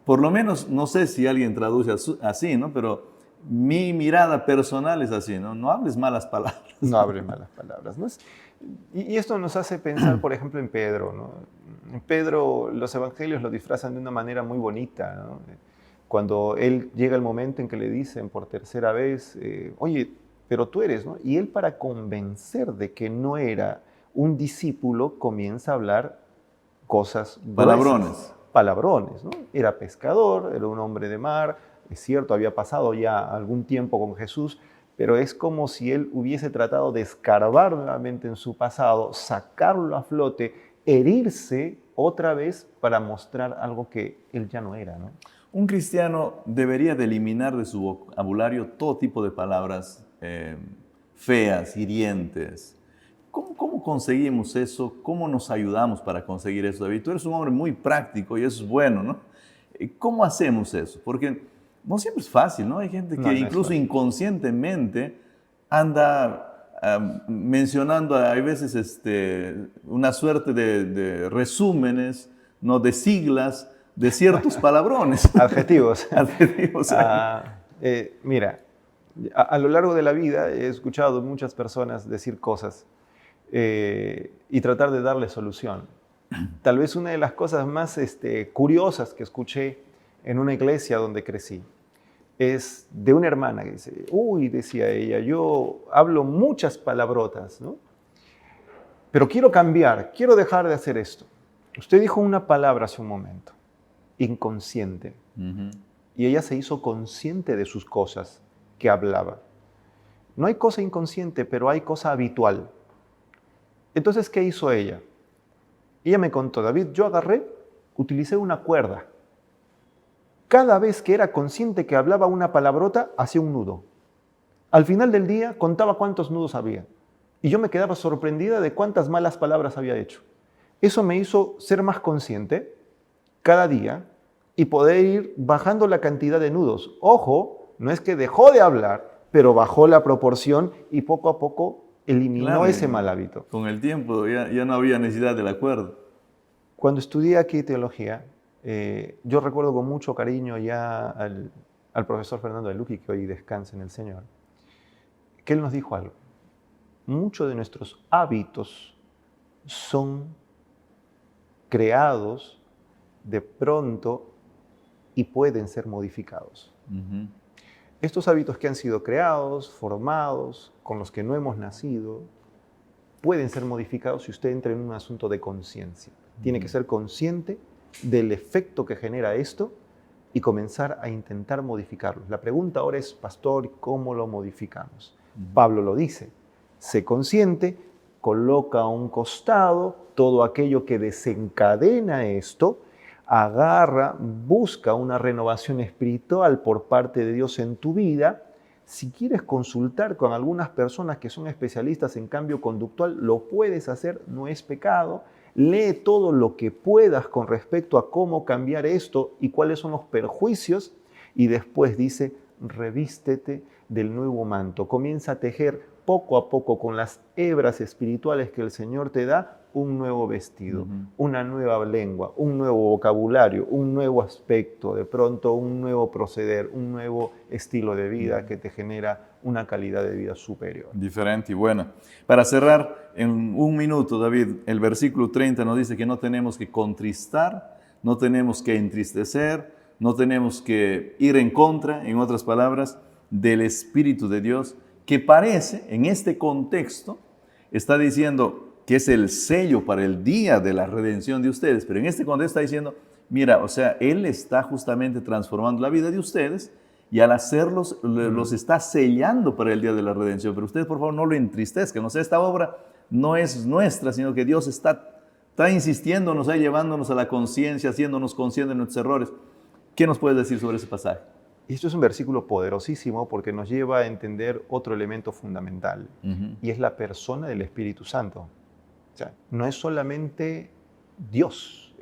Por lo menos, no sé si alguien traduce así, ¿no? Pero mi mirada personal es así, ¿no? No hables malas palabras. No hables malas palabras, ¿no? Y esto nos hace pensar, por ejemplo, en Pedro, ¿no? En Pedro, los evangelios lo disfrazan de una manera muy bonita, ¿no? Cuando él llega el momento en que le dicen por tercera vez, oye, pero tú eres, ¿no? Y él, para convencer de que no era un discípulo, comienza a hablar cosas gruesas, palabrones, ¿no? Era pescador, era un hombre de mar, es cierto, había pasado ya algún tiempo con Jesús, pero es como si él hubiese tratado de escarbar nuevamente en su pasado, sacarlo a flote, herirse otra vez para mostrar algo que él ya no era, ¿no? Un cristiano debería de eliminar de su vocabulario todo tipo de palabras feas, hirientes. ¿Cómo conseguimos eso? ¿Cómo nos ayudamos para conseguir eso, David? Tú eres un hombre muy práctico y eso es bueno, ¿no? ¿Cómo hacemos eso? Porque no siempre es fácil, ¿no? Hay gente que incluso inconscientemente anda mencionando hay veces una suerte de resúmenes, ¿no? De siglas, de ciertos palabrones. Adjetivos. Adjetivos. Mira, a lo largo de la vida he escuchado muchas personas decir cosas y tratar de darle solución. Tal vez una de las cosas más curiosas que escuché en una iglesia donde crecí es de una hermana que dice, decía ella, yo hablo muchas palabrotas, ¿no? Pero quiero cambiar, quiero dejar de hacer esto. Usted dijo una palabra hace un momento, inconsciente. Y ella se hizo consciente de sus cosas que hablaba. No hay cosa inconsciente, pero hay cosa habitual. Entonces, ¿qué hizo ella? Ella me contó, David, yo utilicé una cuerda. Cada vez que era consciente que hablaba una palabrota, hacía un nudo. Al final del día, contaba cuántos nudos había. Y yo me quedaba sorprendida de cuántas malas palabras había hecho. Eso me hizo ser más consciente cada día y poder ir bajando la cantidad de nudos. Ojo, no es que dejó de hablar, pero bajó la proporción y poco a poco eliminó ese mal hábito. Con el tiempo ya no había necesidad del acuerdo. Cuando estudié aquí teología, yo recuerdo con mucho cariño ya al profesor Fernando de Luqui, que hoy descansa en el Señor, que él nos dijo algo. Muchos de nuestros hábitos son creados de pronto y pueden ser modificados. Estos hábitos que han sido creados, formados, con los que no hemos nacido, pueden ser modificados si usted entra en un asunto de conciencia. Tiene que ser consciente del efecto que genera esto y comenzar a intentar modificarlos. La pregunta ahora es, pastor, ¿cómo lo modificamos? Pablo lo dice, sé consciente, coloca a un costado todo aquello que desencadena esto, agarra, busca una renovación espiritual por parte de Dios en tu vida. Si quieres consultar con algunas personas que son especialistas en cambio conductual, lo puedes hacer, no es pecado. Lee todo lo que puedas con respecto a cómo cambiar esto y cuáles son los perjuicios. Y después dice, revístete del nuevo manto. Comienza a tejer poco a poco con las hebras espirituales que el Señor te da un nuevo vestido, una nueva lengua, un nuevo vocabulario, un nuevo aspecto, de pronto un nuevo proceder, un nuevo estilo de vida que te genera una calidad de vida superior. Diferente y buena. Para cerrar, en un minuto, David, el versículo 30 nos dice que no tenemos que contristar, no tenemos que entristecer, no tenemos que ir en contra, en otras palabras, del Espíritu de Dios, que parece, en este contexto, está diciendo que es el sello para el día de la redención de ustedes, pero en este contexto está diciendo, mira, o sea, Él está justamente transformando la vida de ustedes y al hacerlos, los está sellando para el día de la redención, pero ustedes por favor no lo entristezcan, o sea, esta obra no es nuestra, sino que Dios está insistiéndonos, llevándonos a la conciencia, haciéndonos conscientes de nuestros errores. ¿Qué nos puedes decir sobre ese pasaje? Esto es un versículo poderosísimo porque nos lleva a entender otro elemento fundamental, y es la persona del Espíritu Santo. O sea, no es solamente Dios,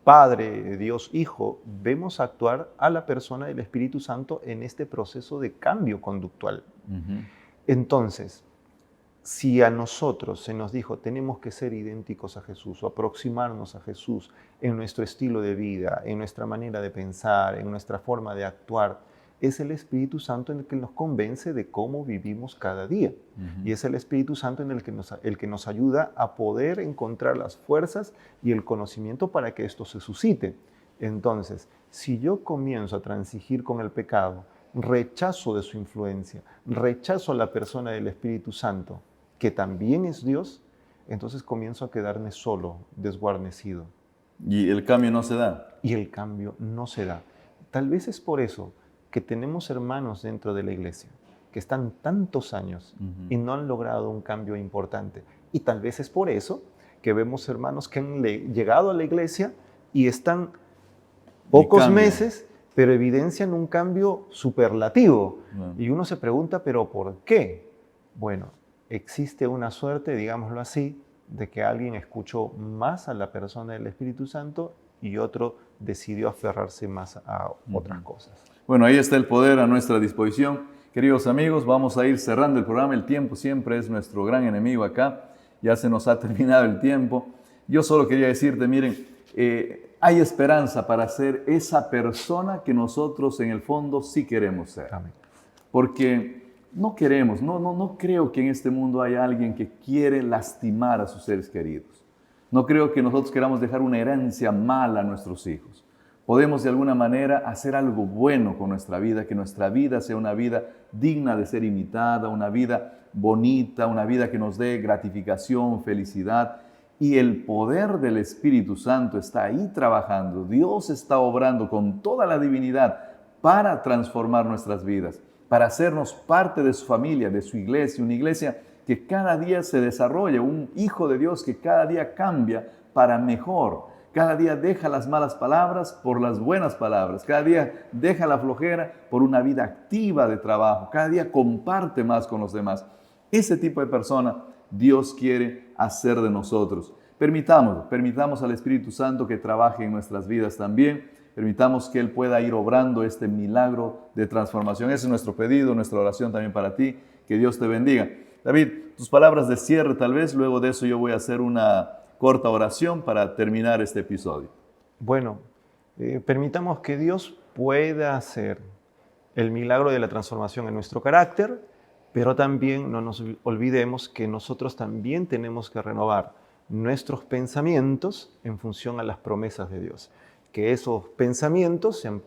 Padre, Dios Hijo, vemos actuar a la persona del Espíritu Santo en este proceso de cambio conductual. Entonces, si a nosotros se nos dijo tenemos que ser idénticos a Jesús o aproximarnos a Jesús en nuestro estilo de vida, en nuestra manera de pensar, en nuestra forma de actuar, es el Espíritu Santo en el que nos convence de cómo vivimos cada día. Y es el Espíritu Santo en el que nos ayuda a poder encontrar las fuerzas y el conocimiento para que esto se suscite. Entonces, si yo comienzo a transigir con el pecado, rechazo de su influencia, rechazo a la persona del Espíritu Santo, que también es Dios, entonces comienzo a quedarme solo, desguarnecido. Y el cambio no se da. Y el cambio no se da. Tal vez es por eso que tenemos hermanos dentro de la iglesia que están tantos años y no han logrado un cambio importante. Y tal vez es por eso que vemos hermanos que han llegado a la iglesia y están pocos meses, pero evidencian un cambio superlativo. Y uno se pregunta, ¿pero por qué? Bueno, existe una suerte, digámoslo así, de que alguien escuchó más a la persona del Espíritu Santo y otro decidió aferrarse más a otras cosas. Bueno, ahí está el poder a nuestra disposición. Queridos amigos, vamos a ir cerrando el programa. El tiempo siempre es nuestro gran enemigo acá. Ya se nos ha terminado el tiempo. Yo solo quería decirte, miren, hay esperanza para ser esa persona que nosotros en el fondo sí queremos ser. Amén. Porque no queremos, no creo que en este mundo haya alguien que quiere lastimar a sus seres queridos. No creo que nosotros queramos dejar una herencia mala a nuestros hijos. Podemos de alguna manera hacer algo bueno con nuestra vida, que nuestra vida sea una vida digna de ser imitada, una vida bonita, una vida que nos dé gratificación, felicidad. Y el poder del Espíritu Santo está ahí trabajando. Dios está obrando con toda la divinidad para transformar nuestras vidas, para hacernos parte de su familia, de su iglesia, una iglesia que cada día se desarrolla, un hijo de Dios que cada día cambia para mejor. Cada día deja las malas palabras por las buenas palabras. Cada día deja la flojera por una vida activa de trabajo. Cada día comparte más con los demás. Ese tipo de persona Dios quiere hacer de nosotros. Permitamos al Espíritu Santo que trabaje en nuestras vidas también. Permitamos que Él pueda ir obrando este milagro de transformación. Ese es nuestro pedido, nuestra oración también para ti. Que Dios te bendiga. David, tus palabras de cierre tal vez. Luego de eso yo voy a hacer una corta oración para terminar este episodio. Bueno, permitamos que Dios pueda hacer el milagro de la transformación en nuestro carácter, pero también no nos olvidemos que nosotros también tenemos que renovar nuestros pensamientos en función a las promesas de Dios. Que esos pensamientos sean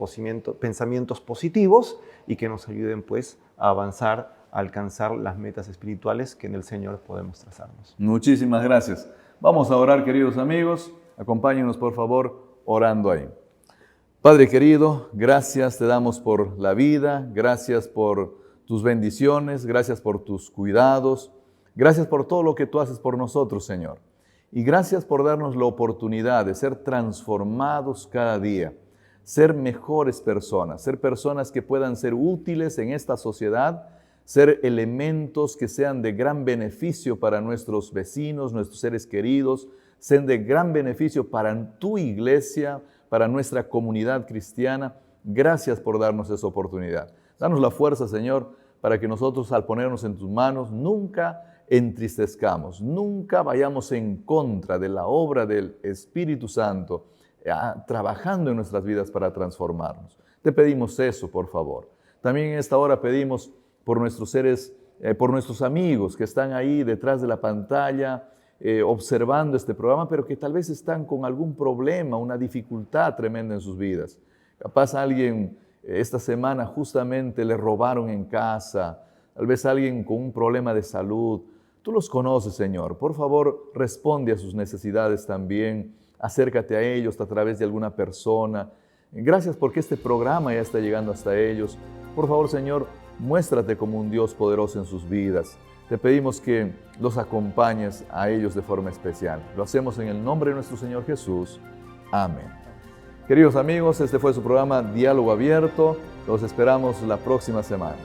pensamientos positivos y que nos ayuden pues a avanzar, a alcanzar las metas espirituales que en el Señor podemos trazarnos. Muchísimas gracias. Vamos a orar, queridos amigos. Acompáñenos, por favor, orando ahí. Padre querido, gracias te damos por la vida, gracias por tus bendiciones, gracias por tus cuidados, gracias por todo lo que tú haces por nosotros, Señor. Y gracias por darnos la oportunidad de ser transformados cada día, ser mejores personas, ser personas que puedan ser útiles en esta sociedad, ser elementos que sean de gran beneficio para nuestros vecinos, nuestros seres queridos, sean de gran beneficio para tu iglesia, para nuestra comunidad cristiana. Gracias por darnos esa oportunidad. Danos la fuerza, Señor, para que nosotros al ponernos en tus manos nunca entristezcamos, nunca vayamos en contra de la obra del Espíritu Santo, trabajando en nuestras vidas para transformarnos. Te pedimos eso, por favor. También en esta hora pedimos por nuestros seres, por nuestros amigos que están ahí detrás de la pantalla, observando este programa, pero que tal vez están con algún problema, una dificultad tremenda en sus vidas. Capaz alguien esta semana justamente le robaron en casa, tal vez alguien con un problema de salud. Tú los conoces, Señor. Por favor, responde a sus necesidades también. Acércate a ellos a través de alguna persona. Gracias porque este programa ya está llegando hasta ellos. Por favor, Señor, muéstrate como un Dios poderoso en sus vidas. Te pedimos que los acompañes a ellos de forma especial. Lo hacemos en el nombre de nuestro Señor Jesús. Amén. Queridos amigos, este fue su programa Diálogo Abierto. Los esperamos la próxima semana.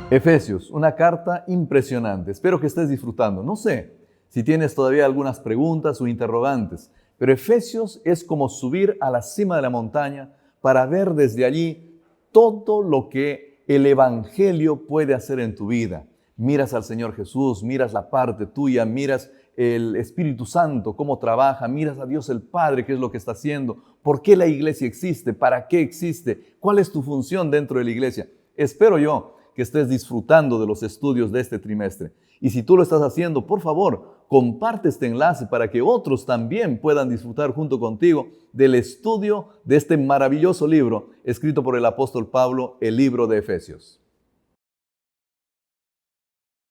Efesios, una carta impresionante. Espero que estés disfrutando. No sé si tienes todavía algunas preguntas o interrogantes, pero Efesios es como subir a la cima de la montaña para ver desde allí todo lo que el Evangelio puede hacer en tu vida. Miras al Señor Jesús, miras la parte tuya, miras el Espíritu Santo, cómo trabaja, miras a Dios el Padre, qué es lo que está haciendo, por qué la iglesia existe, para qué existe, cuál es tu función dentro de la iglesia. Espero yo que estés disfrutando de los estudios de este trimestre. Y si tú lo estás haciendo, por favor, comparte este enlace para que otros también puedan disfrutar junto contigo del estudio de este maravilloso libro escrito por el apóstol Pablo, el libro de Efesios.